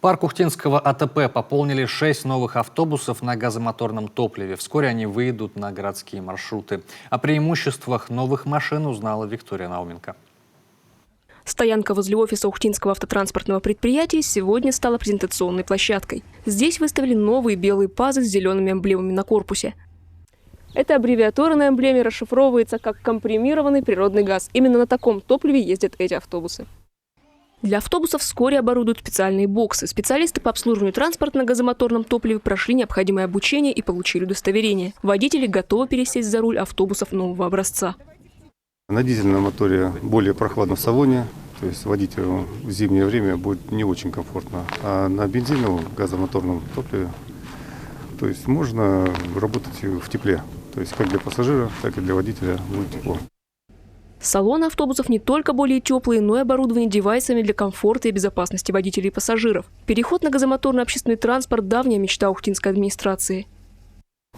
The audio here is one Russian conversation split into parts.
Парк Ухтинского АТП пополнили 6 новых автобусов на газомоторном топливе. Вскоре они выйдут на городские маршруты. О преимуществах новых машин узнала Виктория Науменко. Стоянка возле офиса Ухтинского автотранспортного предприятия сегодня стала презентационной площадкой. Здесь выставили новые белые пазы с зелеными эмблемами на корпусе. Эта аббревиатура на эмблеме расшифровывается как компримированный природный газ. Именно на таком топливе ездят эти автобусы. Для автобусов вскоре оборудуют специальные боксы. Специалисты по обслуживанию транспорта на газомоторном топливе прошли необходимое обучение и получили удостоверение. Водители готовы пересесть за руль автобусов нового образца. На дизельном моторе более прохладно в салоне, то есть водителю в зимнее время будет не очень комфортно. А на бензиновом газомоторном топливе, то есть можно работать в тепле. То есть как для пассажира, так и для водителя будет тепло. Салоны автобусов не только более теплые, но и оборудованы девайсами для комфорта и безопасности водителей и пассажиров. Переход на газомоторный общественный транспорт – давняя мечта ухтинской администрации.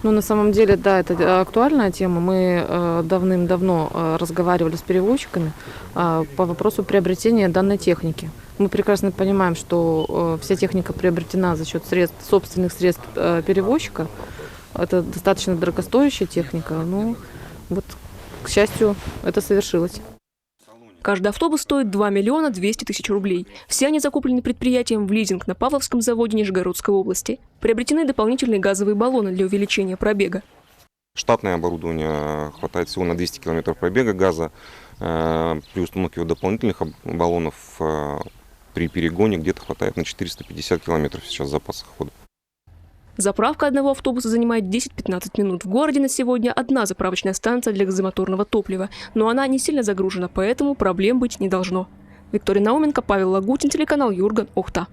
Ну, на самом деле, да, это актуальная тема. Мы давным-давно разговаривали с перевозчиками по вопросу приобретения данной техники. Мы прекрасно понимаем, что вся техника приобретена за счет собственных средств перевозчика. Это достаточно дорогостоящая техника. Ну, вот, к счастью, это совершилось. Каждый автобус стоит 2 миллиона 200 тысяч рублей. Все они закуплены предприятием в лизинг на Павловском заводе Нижегородской области. Приобретены дополнительные газовые баллоны для увеличения пробега. Штатное оборудование хватает всего на 200 километров пробега газа. При установке дополнительных баллонов при перегоне где-то хватает на 450 километров сейчас запаса хода. Заправка одного автобуса занимает 10-15 минут. В городе на сегодня одна заправочная станция для газомоторного топлива. Но она не сильно загружена, поэтому проблем быть не должно. Виктория Науменко, Павел Лагутин, телеканал Юрган, Ухта.